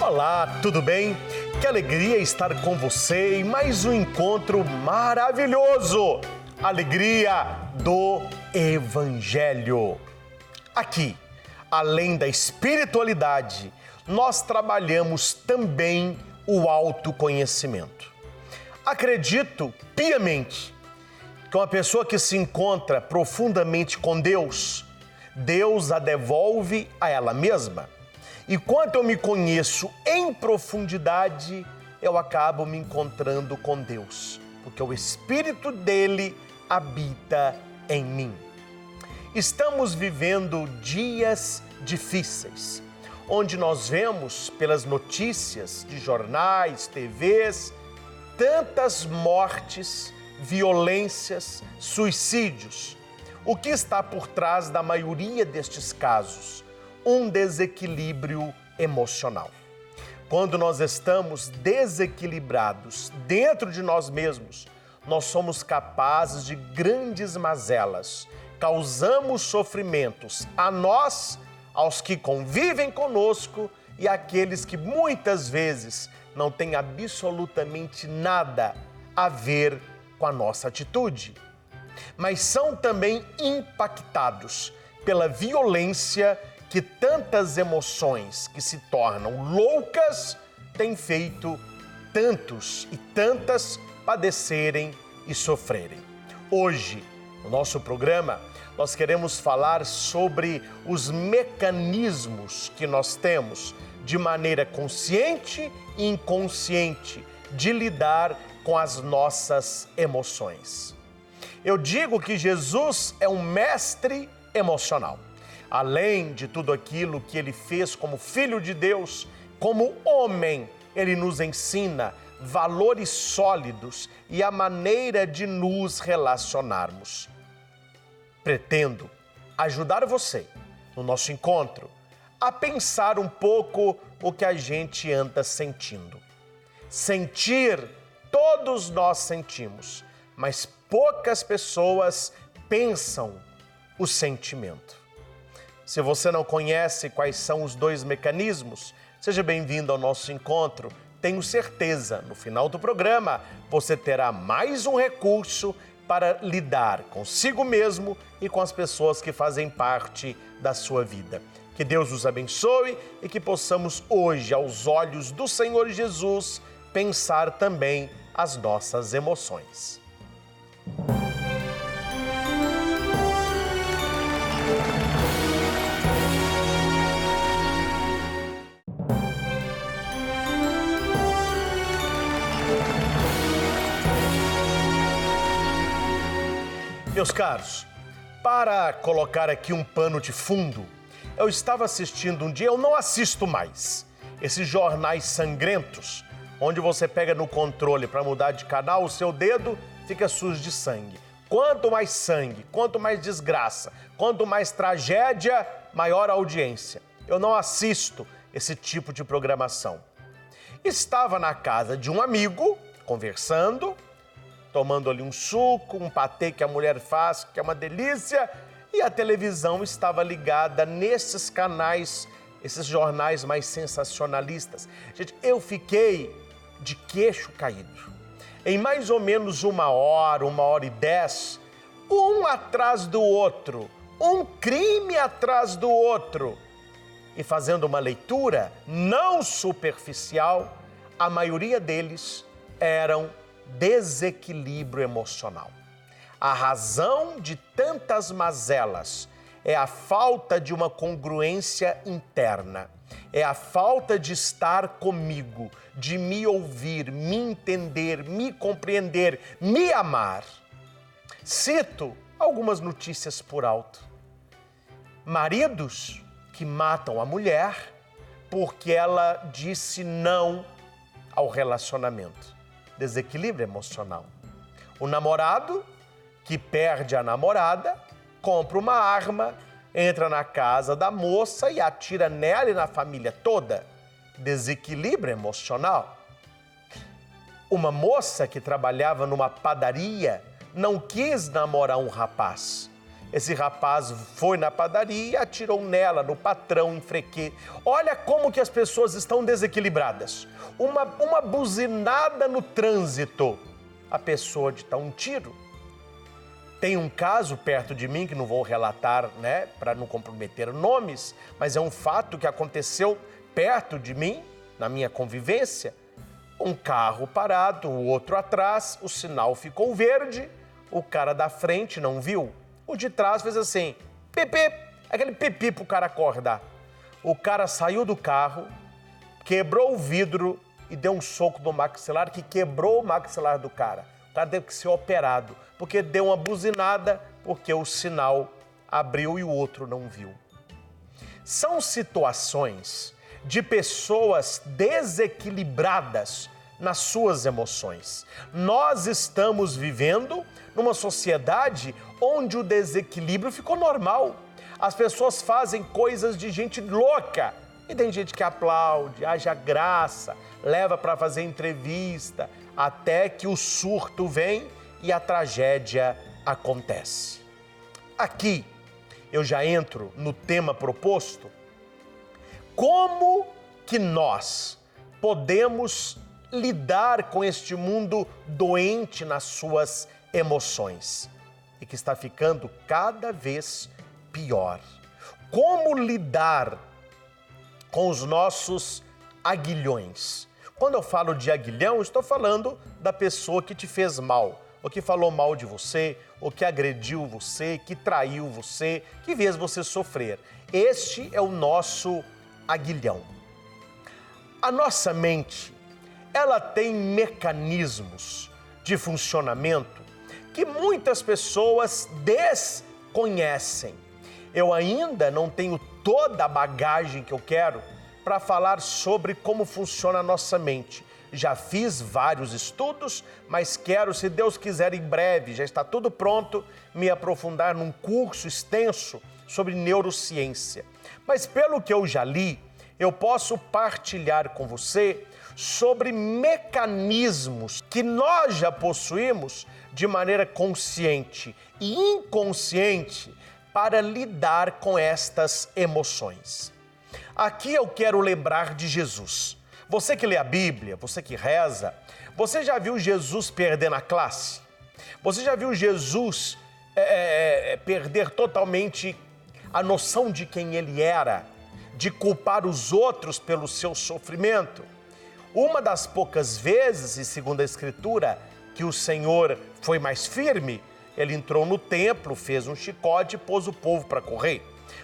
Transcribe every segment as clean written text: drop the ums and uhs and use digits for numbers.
Olá, tudo bem? Que alegria estar com você em mais um encontro maravilhoso. Alegria do Evangelho. Aqui, além da espiritualidade, nós trabalhamos também o autoconhecimento. Acredito piamente que uma pessoa que se encontra profundamente com Deus, Deus a devolve a ela mesma. E quando eu me conheço em profundidade, eu acabo me encontrando com Deus, porque o Espírito dele habita em mim. Estamos vivendo dias difíceis, onde nós vemos pelas notícias de jornais, TVs, tantas mortes, violências, suicídios. O que está por trás da maioria destes casos? Um desequilíbrio emocional. Quando nós estamos desequilibrados dentro de nós mesmos, nós somos capazes de grandes mazelas, causamos sofrimentos a nós, aos que convivem conosco e àqueles que muitas vezes não têm absolutamente nada a ver com a nossa atitude, mas são também impactados pela violência que tantas emoções que se tornam loucas têm feito tantos e tantas padecerem e sofrerem. Hoje, no nosso programa, nós queremos falar sobre os mecanismos que nós temos de maneira consciente e inconsciente de lidar com as nossas emoções. Eu digo que Jesus é um mestre emocional. Além de tudo aquilo que ele fez como Filho de Deus, como homem, ele nos ensina valores sólidos e a maneira de nos relacionarmos. Pretendo ajudar você, no nosso encontro, a pensar um pouco o que a gente anda sentindo. Sentir, todos nós sentimos, mas poucas pessoas pensam o sentimento. Se você não conhece quais são os dois mecanismos, seja bem-vindo ao nosso encontro. Tenho certeza, no final do programa, você terá mais um recurso para lidar consigo mesmo e com as pessoas que fazem parte da sua vida. Que Deus nos abençoe e que possamos hoje, aos olhos do Senhor Jesus, pensar também as nossas emoções. Meus caros, para colocar aqui um pano de fundo, eu estava assistindo um dia, eu não assisto mais, esses jornais sangrentos, onde você pega no controle para mudar de canal, o seu dedo fica sujo de sangue. Quanto mais sangue, quanto mais desgraça, quanto mais tragédia, maior a audiência. Eu não assisto esse tipo de programação. Estava na casa de um amigo, conversando, tomando ali um suco, um patê que a mulher faz, que é uma delícia, e a televisão estava ligada nesses canais, esses jornais mais sensacionalistas. Gente, eu fiquei de queixo caído. Em mais ou menos 1h10, um atrás do outro, um crime atrás do outro. E fazendo uma leitura não superficial, a maioria deles eram desequilíbrio emocional. A razão de tantas mazelas é a falta de uma congruência interna, é a falta de estar comigo, de me ouvir, me entender, me compreender, me amar. Cito algumas notícias por alto. Maridos que matam a mulher porque ela disse não ao relacionamento. Desequilíbrio emocional. O namorado que perde a namorada, compra uma arma, entra na casa da moça e atira nela e na família toda. Desequilíbrio emocional. Uma moça que trabalhava numa padaria não quis namorar um rapaz Esse rapaz foi na padaria e atirou nela, no patrão, em freguês. Olha como que as pessoas estão desequilibradas. Uma buzinada no trânsito, a pessoa de dar um tiro. Tem um caso perto de mim, que não vou relatar, né, para não comprometer nomes, mas é um fato que aconteceu perto de mim, na minha convivência. Um carro parado, o outro atrás, o sinal ficou verde, o cara da frente não viu. O de trás fez assim, pipi, aquele pipi pro cara acordar. O cara saiu do carro, quebrou o vidro e deu um soco no maxilar que quebrou o maxilar do cara. O cara teve que ser operado, porque deu uma buzinada, porque o sinal abriu e o outro não viu. São situações de pessoas desequilibradas nas suas emoções. Nós estamos vivendo numa sociedade onde o desequilíbrio ficou normal. As pessoas fazem coisas de gente louca. E tem gente que aplaude, haja graça, leva para fazer entrevista, até que o surto vem e a tragédia acontece. Aqui eu já entro no tema proposto. Como que nós podemos lidar com este mundo doente nas suas emoções e que está ficando cada vez pior? Como lidar com os nossos aguilhões? Quando eu falo de aguilhão, estou falando da pessoa que te fez mal, ou que falou mal de você, ou que agrediu você, que traiu você, que fez você sofrer. Este é o nosso aguilhão. A nossa mente, ela tem mecanismos de funcionamento que muitas pessoas desconhecem. Eu ainda não tenho toda a bagagem que eu quero para falar sobre como funciona a nossa mente. Já fiz vários estudos, mas quero, se Deus quiser, em breve, já está tudo pronto, me aprofundar num curso extenso sobre neurociência. Mas pelo que eu já li, eu posso partilhar com você sobre mecanismos que nós já possuímos de maneira consciente e inconsciente para lidar com estas emoções. Aqui eu quero lembrar de Jesus. Você que lê a Bíblia, você que reza, você já viu Jesus perder na classe? Você já viu Jesus perder totalmente a noção de quem ele era, de culpar os outros pelo seu sofrimento? Uma das poucas vezes, e segundo a Escritura, que o Senhor foi mais firme, ele entrou no templo, fez um chicote e pôs o povo para correr.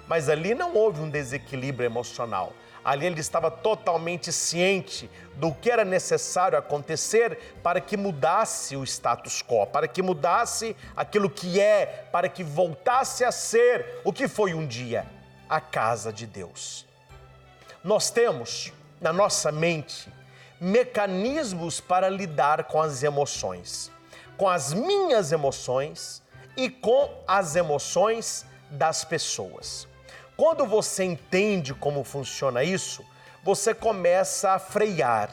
Mas ali não houve um desequilíbrio emocional. Ali ele estava totalmente ciente do que era necessário acontecer para que mudasse o status quo, para que mudasse aquilo que é, para que voltasse a ser o que foi um dia, a casa de Deus. Nós temos na nossa mente mecanismos para lidar com as emoções, com as minhas emoções e com as emoções das pessoas. Quando você entende como funciona isso, você começa a frear,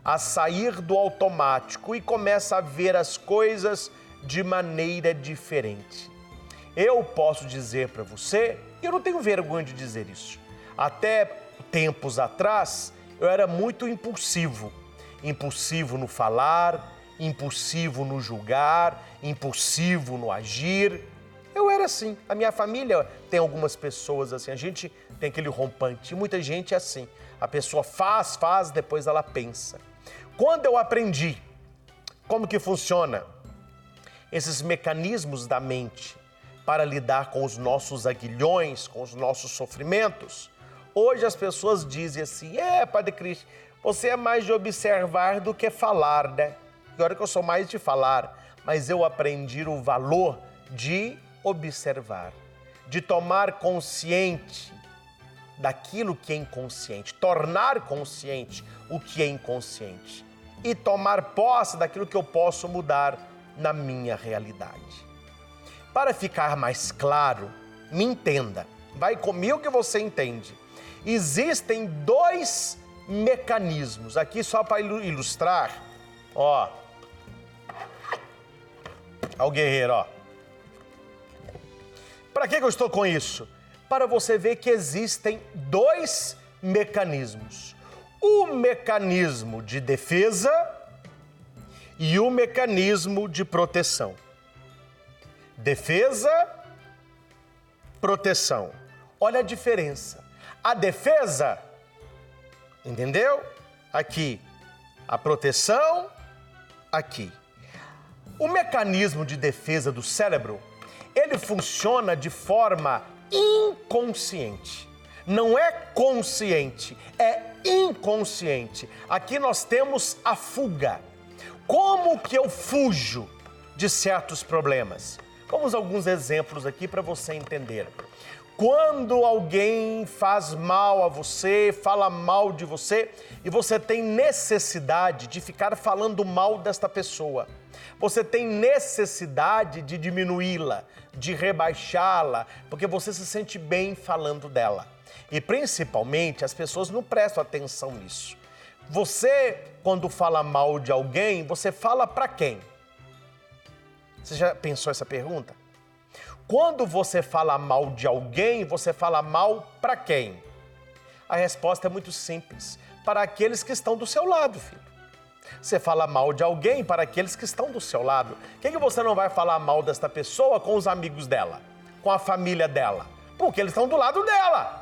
a sair do automático e começa a ver as coisas de maneira diferente. Eu posso dizer para você, e eu não tenho vergonha de dizer isso, até tempos atrás eu era muito impulsivo no falar, impulsivo no julgar, impulsivo no agir. Eu era assim. A minha família tem algumas pessoas assim. A gente tem aquele rompante. Muita gente é assim. A pessoa faz, depois ela pensa. Quando eu aprendi como que funciona esses mecanismos da mente para lidar com os nossos aguilhões, com os nossos sofrimentos, hoje as pessoas dizem assim, Padre Cristian, você é mais de observar do que falar, né? Agora que eu sou mais de falar, mas eu aprendi o valor de observar, de tomar consciente daquilo que é inconsciente, tornar consciente o que é inconsciente e tomar posse daquilo que eu posso mudar na minha realidade. Para ficar mais claro, me entenda, vai comigo que você entende. Existem dois mecanismos, aqui só para ilustrar, ó o guerreiro, ó. Para que eu estou com isso? Para você ver que existem dois mecanismos. O mecanismo de defesa e o mecanismo de proteção. Defesa, proteção. Olha a diferença. A defesa, entendeu? Aqui. A proteção, aqui. O mecanismo de defesa do cérebro, ele funciona de forma inconsciente. Não é consciente, é inconsciente. Aqui nós temos a fuga. Como que eu fujo de certos problemas? Vamos a alguns exemplos aqui para você entender. Quando alguém faz mal a você, fala mal de você e você tem necessidade de ficar falando mal desta pessoa, você tem necessidade de diminuí-la, de rebaixá-la, porque você se sente bem falando dela. E principalmente as pessoas não prestam atenção nisso. Você, quando fala mal de alguém, você fala para quem? Você já pensou essa pergunta? Quando você fala mal de alguém, você fala mal para quem? A resposta é muito simples. Para aqueles que estão do seu lado, filho. Você fala mal de alguém para aqueles que estão do seu lado. Por que você não vai falar mal desta pessoa com os amigos dela? Com a família dela? Porque eles estão do lado dela.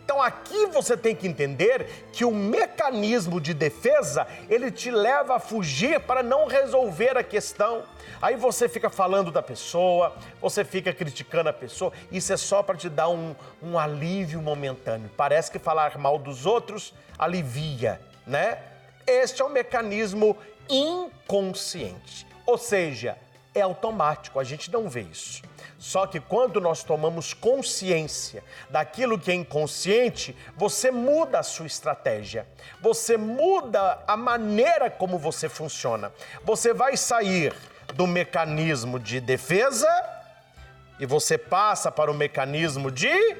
Então aqui você tem que entender que o mecanismo de defesa, ele te leva a fugir para não resolver a questão. Aí você fica falando da pessoa, você fica criticando a pessoa, isso é só para te dar um alívio momentâneo. Parece que falar mal dos outros alivia, né? Este é um mecanismo inconsciente, ou seja, é automático, a gente não vê isso. Só que quando nós tomamos consciência daquilo que é inconsciente, você muda a sua estratégia, você muda a maneira como você funciona. Você vai sair do mecanismo de defesa e você passa para o mecanismo de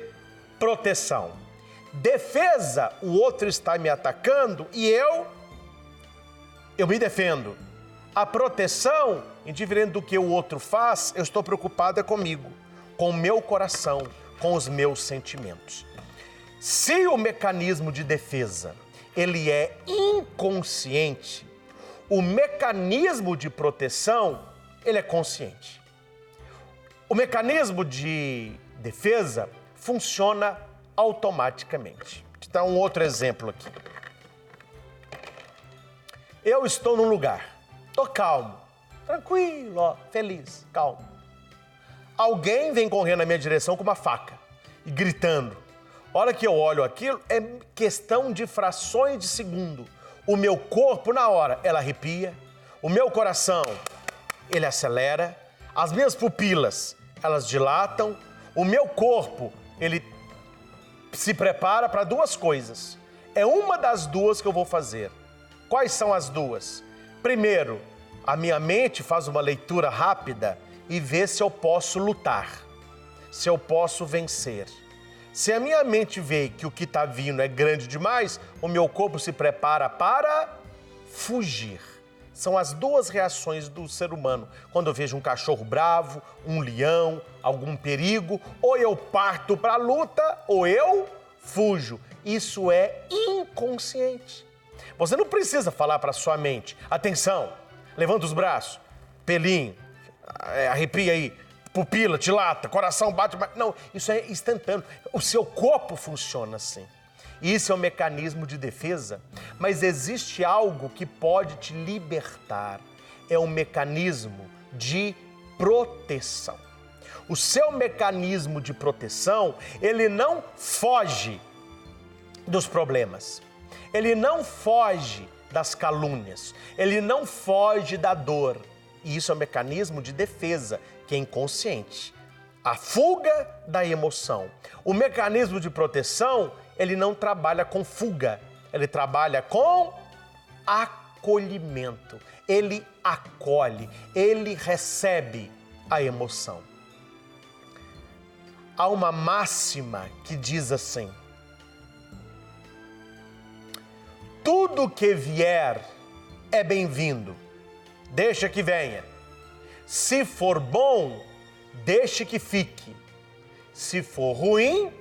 proteção. Defesa, o outro está me atacando e eu me defendo. A proteção, indiferente do que o outro faz, eu estou preocupado comigo, com o meu coração, com os meus sentimentos. Se o mecanismo de defesa, ele é inconsciente, o mecanismo de proteção, ele é consciente. O mecanismo de defesa funciona automaticamente. Vou te dar um outro exemplo aqui. Eu estou num lugar. Tô calmo, tranquilo, ó, feliz, calmo. Alguém vem correndo na minha direção com uma faca e gritando. A hora que eu olho aquilo, é questão de frações de segundo. O meu corpo, na hora, ela arrepia. O meu coração, ele acelera. As minhas pupilas, elas dilatam. O meu corpo, ele se prepara para duas coisas. É uma das duas que eu vou fazer. Quais são as duas? Primeiro, a minha mente faz uma leitura rápida e vê se eu posso lutar, se eu posso vencer. Se a minha mente vê que o que está vindo é grande demais, o meu corpo se prepara para fugir. São as duas reações do ser humano. Quando eu vejo um cachorro bravo, um leão, algum perigo, ou eu parto para a luta, ou eu fujo. Isso é inconsciente. Você não precisa falar para a sua mente, atenção, levanta os braços, pelinho, arrepia aí, pupila, dilata, coração bate, não, isso é instantâneo. O seu corpo funciona assim. Isso é um mecanismo de defesa, mas existe algo que pode te libertar. É um mecanismo de proteção. O seu mecanismo de proteção, ele não foge dos problemas. Ele não foge das calúnias, ele não foge da dor. E isso é um mecanismo de defesa, que é inconsciente. A fuga da emoção. O mecanismo de proteção, ele não trabalha com fuga, ele trabalha com acolhimento. Ele acolhe, ele recebe a emoção. Há uma máxima que diz assim: tudo que vier é bem-vindo, deixa que venha. Se for bom, deixe que fique. Se for ruim,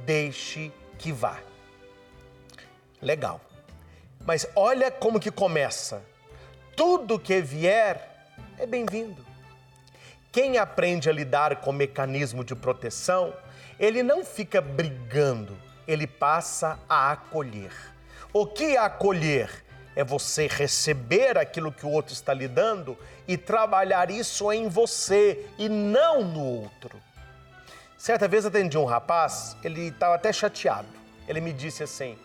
deixe que vá. Legal. Mas olha como que começa. Tudo que vier é bem-vindo. Quem aprende a lidar com o mecanismo de proteção, ele não fica brigando, ele passa a acolher. O que é acolher? É você receber aquilo que o outro está lhe dando e trabalhar isso em você e não no outro. Certa vez atendi um rapaz, ele estava até chateado. Ele me disse assim: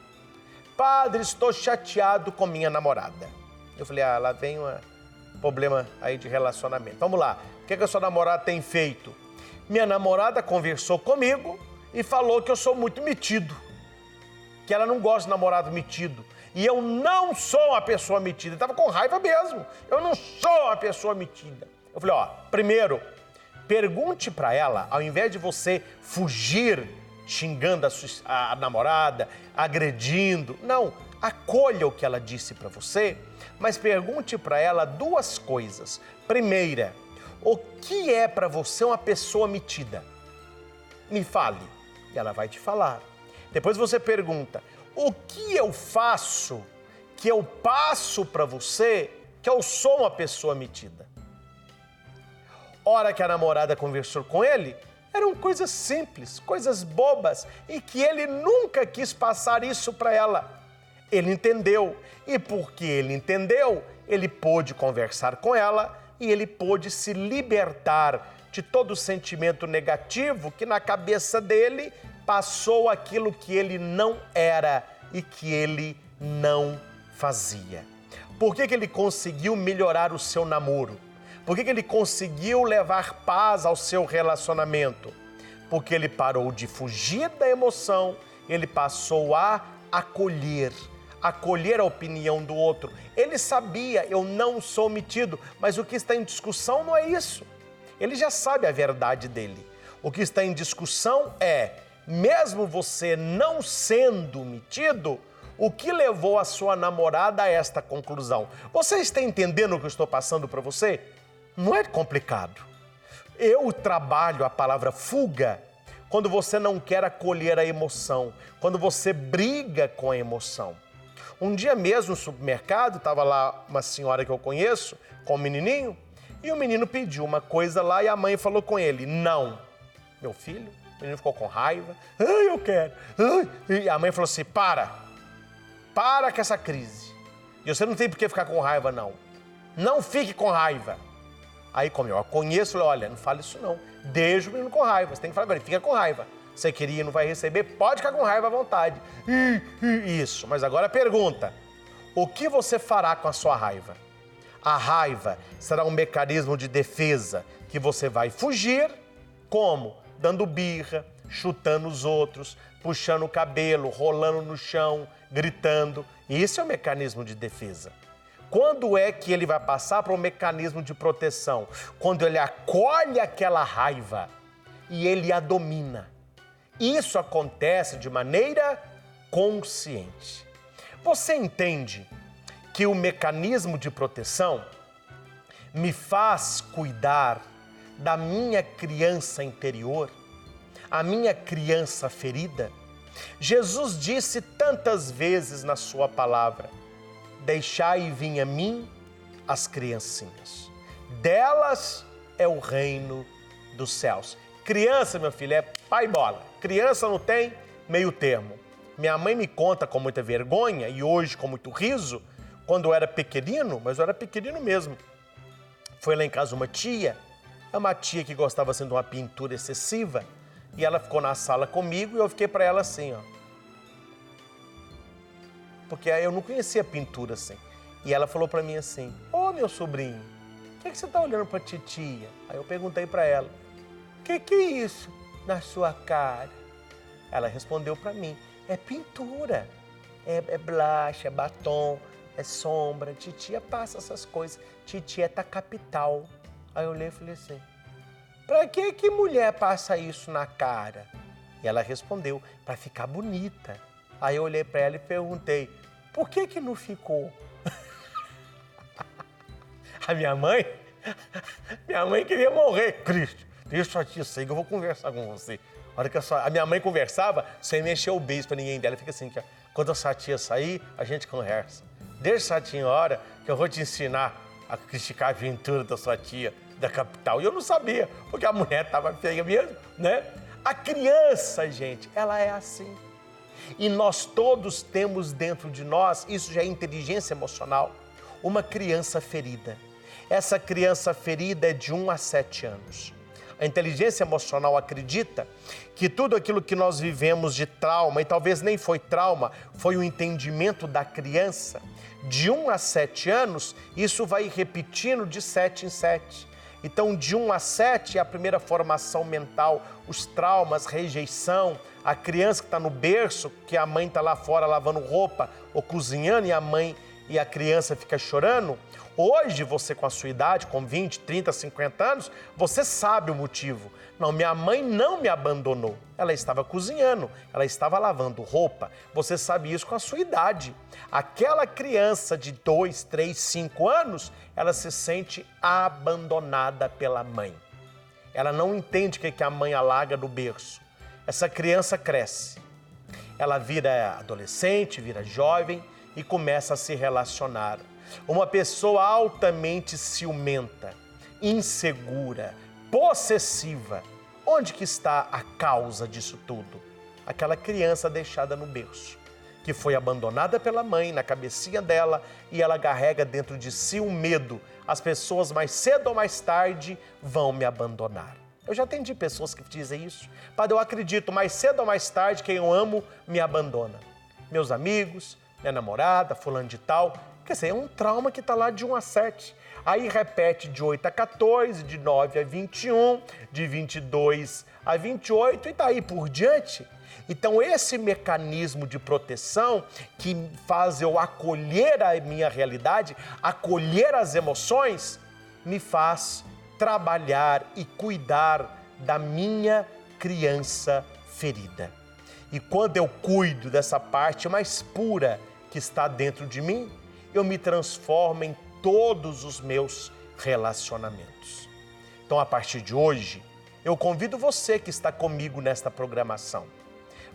padre, estou chateado com minha namorada. Eu falei, lá vem um problema aí de relacionamento. Vamos lá, o que a sua namorada tem feito? Minha namorada conversou comigo e falou que eu sou muito metido, que ela não gosta de namorado metido. E eu não sou uma pessoa metida. Ele estava com raiva mesmo. Eu não sou uma pessoa metida. Eu falei, primeiro, pergunte para ela, ao invés de você fugir xingando a namorada, agredindo, não, acolha o que ela disse para você, mas pergunte para ela duas coisas. Primeira, o que é para você uma pessoa metida? Me fale. E ela vai te falar. Depois você pergunta, o que eu faço, que eu passo para você, que eu sou uma pessoa metida? Hora que a namorada conversou com ele, eram coisas simples, coisas bobas, e que ele nunca quis passar isso para ela. Ele entendeu, e porque ele entendeu, ele pôde conversar com ela e ele pôde se libertar de todo o sentimento negativo que na cabeça dele passou aquilo que ele não era e que ele não fazia. Por que ele conseguiu melhorar o seu namoro? Por que ele conseguiu levar paz ao seu relacionamento? Porque ele parou de fugir da emoção, ele passou a acolher a opinião do outro. Ele sabia, eu não sou metido, mas o que está em discussão não é isso. Ele já sabe a verdade dele. O que está em discussão é, mesmo você não sendo metido, o que levou a sua namorada a esta conclusão? Você está entendendo o que eu estou passando para você? Não é complicado. Eu trabalho a palavra fuga quando você não quer acolher a emoção, quando você briga com a emoção. Um dia mesmo no supermercado, estava lá uma senhora que eu conheço, com um menininho, e o menino pediu uma coisa lá e a mãe falou com ele, não. Meu filho, o menino ficou com raiva, eu quero. E a mãe falou assim, para com essa crise. E você não tem por que ficar com raiva, não. Não fique com raiva. Aí, como eu a conheço, eu falei, olha, não fala isso não. Deixa o menino com raiva. Você tem que falar agora, fica com raiva. Você queria, não vai receber, pode ficar com raiva à vontade. Isso, mas agora pergunta, o que você fará com a sua raiva? A raiva será um mecanismo de defesa que você vai fugir, como? Dando birra, chutando os outros, puxando o cabelo, rolando no chão, gritando. Isso é um mecanismo de defesa. Quando é que ele vai passar para um mecanismo de proteção? Quando ele acolhe aquela raiva e ele a domina. Isso acontece de maneira consciente. Você entende que o mecanismo de proteção me faz cuidar da minha criança interior, a minha criança ferida? Jesus disse tantas vezes na sua palavra, deixai vir a mim as criancinhas. Delas é o reino dos céus. Criança, meu filho, é pai bola. Criança não tem meio termo. Minha mãe me conta com muita vergonha e hoje com muito riso, quando eu era pequenino, mas eu era pequenino mesmo. Foi lá em casa uma tia que gostava assim de uma pintura excessiva e ela ficou na sala comigo e eu fiquei para ela assim, porque eu não conhecia pintura assim. E ela falou para mim assim, meu sobrinho, o que você está olhando para a titia? Aí eu perguntei para ela, o que é isso na sua cara? Ela respondeu para mim, é pintura, é blush, é batom, é sombra, titia passa essas coisas, titia tá capital. Aí eu olhei e falei assim, para que mulher passa isso na cara? E ela respondeu, para ficar bonita. Aí eu olhei para ela e perguntei, por que não ficou? A minha mãe queria morrer, Cristo. deixa sua tia sair que eu vou conversar com você. A hora que a minha mãe conversava, sem mexer o beijo pra ninguém dela. Fica assim, que, quando a sua tia sair, a gente conversa. Deixa sua tia hora que eu vou te ensinar a criticar a aventura da sua tia da capital. E eu não sabia, porque a mulher tava feia mesmo, né? A criança, gente, ela é assim. E nós todos temos dentro de nós, isso já é inteligência emocional, uma criança ferida. Essa criança ferida é de 1 a 7 anos. A inteligência emocional acredita que tudo aquilo que nós vivemos de trauma, e talvez nem foi trauma, foi o entendimento da criança, de 1 a 7 anos, isso vai repetindo de 7 em 7. Então, de 1 a 7 é a primeira formação mental, os traumas, rejeição, a criança que está no berço, que a mãe está lá fora lavando roupa ou cozinhando e a mãe e a criança fica chorando. Hoje, você com a sua idade, com 20, 30, 50 anos, você sabe o motivo. Não, minha mãe não me abandonou. Ela estava cozinhando, ela estava lavando roupa. Você sabe isso com a sua idade. Aquela criança de 2, 3, 5 anos, ela se sente abandonada pela mãe. Ela não entende o que a mãe alaga no berço. Essa criança cresce. Ela vira adolescente, vira jovem e começa a se relacionar. Uma pessoa altamente ciumenta, insegura, possessiva. Onde que está a causa disso tudo? Aquela criança deixada no berço, que foi abandonada pela mãe na cabecinha dela e ela carrega dentro de si um medo. As pessoas mais cedo ou mais tarde vão me abandonar. Eu já atendi pessoas que dizem isso. Padre, eu acredito, mais cedo ou mais tarde quem eu amo me abandona. Meus amigos, minha namorada, fulano de tal. Quer dizer, é um trauma que está lá de 1 a 7. Aí repete de 8 a 14, de 9 a 21, de 22 a 28 e daí por diante. Então esse mecanismo de proteção que faz eu acolher a minha realidade, acolher as emoções, me faz trabalhar e cuidar da minha criança ferida. E quando eu cuido dessa parte mais pura que está dentro de mim, eu me transformo em todos os meus relacionamentos. Então, a partir de hoje, eu convido você que está comigo nesta programação.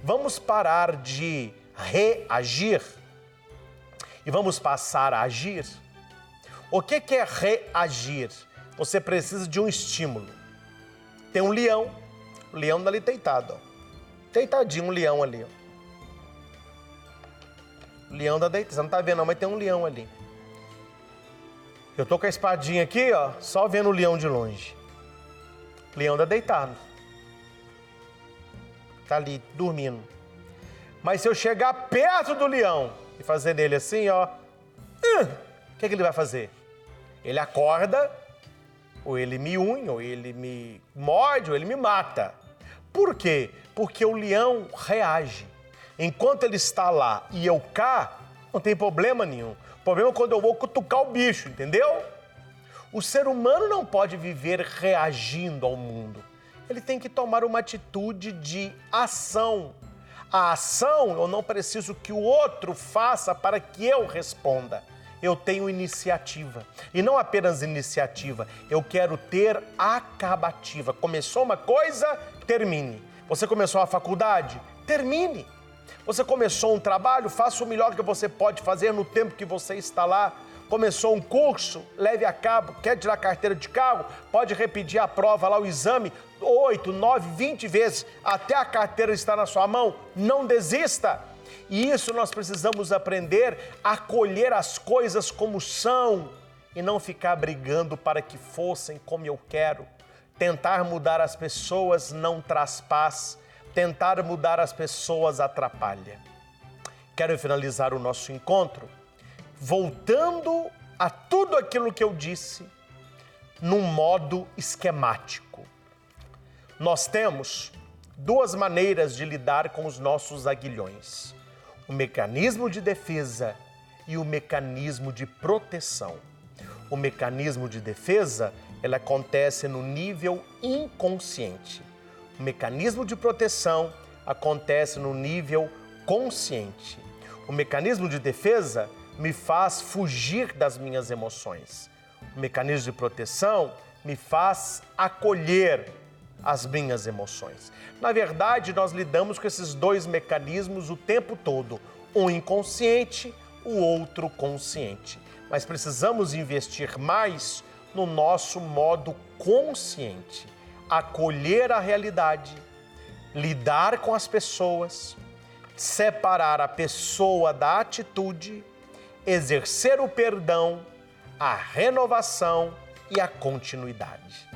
Vamos parar de reagir e vamos passar a agir. O que é reagir? Você precisa de um estímulo. Tem um leão, o leão está ali deitado, ó. Deitadinho, um leão ali, ó. O leão está deitado, você não está vendo não, mas tem um leão ali. Eu tô com a espadinha aqui, ó, só vendo o leão de longe. O leão está deitado. Está ali, dormindo. Mas se eu chegar perto do leão e fazer nele assim, ó, o que ele vai fazer? Ele acorda, ou ele me une, ou ele me morde, ou ele me mata. Por quê? Porque o leão reage. Enquanto ele está lá e eu cá, não tem problema nenhum. O problema é quando eu vou cutucar o bicho, entendeu? O ser humano não pode viver reagindo ao mundo. Ele tem que tomar uma atitude de ação. A ação, eu não preciso que o outro faça para que eu responda. Eu tenho iniciativa. E não apenas iniciativa, eu quero ter acabativa. Começou uma coisa, termine. Você começou a faculdade? Termine. Você começou um trabalho? Faça o melhor que você pode fazer no tempo que você está lá. Começou um curso? Leve a cabo. Quer tirar carteira de carro? Pode repetir a prova lá, o exame, 8, 9, 20 vezes, até a carteira estar na sua mão. Não desista. E isso nós precisamos aprender a acolher as coisas como são e não ficar brigando para que fossem como eu quero. Tentar mudar as pessoas não traz paz. Tentar mudar as pessoas atrapalha. Quero finalizar o nosso encontro voltando a tudo aquilo que eu disse num modo esquemático. Nós temos duas maneiras de lidar com os nossos aguilhões: o mecanismo de defesa e o mecanismo de proteção. O mecanismo de defesa, ele acontece no nível inconsciente. O mecanismo de proteção acontece no nível consciente. O mecanismo de defesa me faz fugir das minhas emoções. O mecanismo de proteção me faz acolher as minhas emoções. Na verdade, nós lidamos com esses dois mecanismos o tempo todo, um inconsciente, o outro consciente. Mas precisamos investir mais no nosso modo consciente, acolher a realidade, lidar com as pessoas, separar a pessoa da atitude, exercer o perdão, a renovação e a continuidade.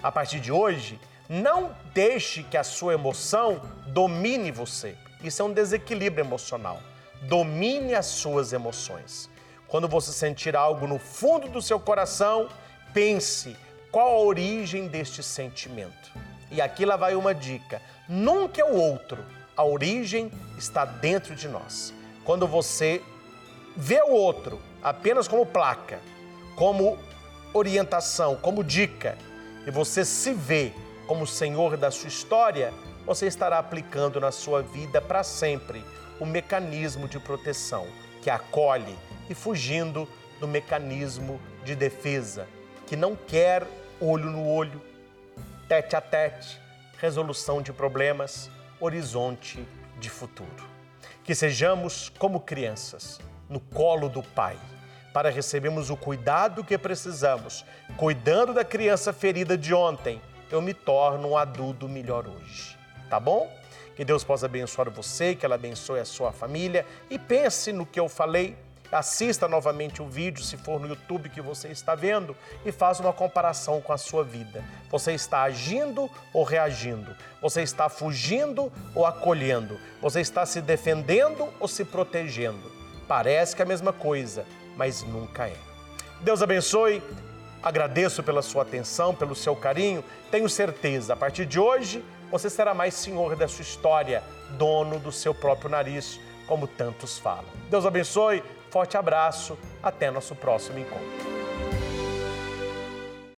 A partir de hoje, não deixe que a sua emoção domine você. Isso é um desequilíbrio emocional. Domine as suas emoções. Quando você sentir algo no fundo do seu coração, pense qual a origem deste sentimento. E aqui lá vai uma dica. Nunca é o outro. A origem está dentro de nós. Quando você vê o outro apenas como placa, como orientação, como dica, e você se vê como senhor da sua história, você estará aplicando na sua vida para sempre o mecanismo de proteção que acolhe e fugindo do mecanismo de defesa que não quer olho no olho, tete a tete, resolução de problemas, horizonte de futuro. Que sejamos como crianças no colo do Pai, para recebermos o cuidado que precisamos. Cuidando da criança ferida de ontem, eu me torno um adulto melhor hoje. Tá bom? Que Deus possa abençoar você, que ela abençoe a sua família. E pense no que eu falei. Assista novamente o vídeo, se for no YouTube que você está vendo, e faça uma comparação com a sua vida. Você está agindo ou reagindo? Você está fugindo ou acolhendo? Você está se defendendo ou se protegendo? Parece que é a mesma coisa, mas nunca é. Deus abençoe, agradeço pela sua atenção, pelo seu carinho. Tenho certeza, a partir de hoje, você será mais senhor da sua história, dono do seu próprio nariz, como tantos falam. Deus abençoe, forte abraço, até nosso próximo encontro.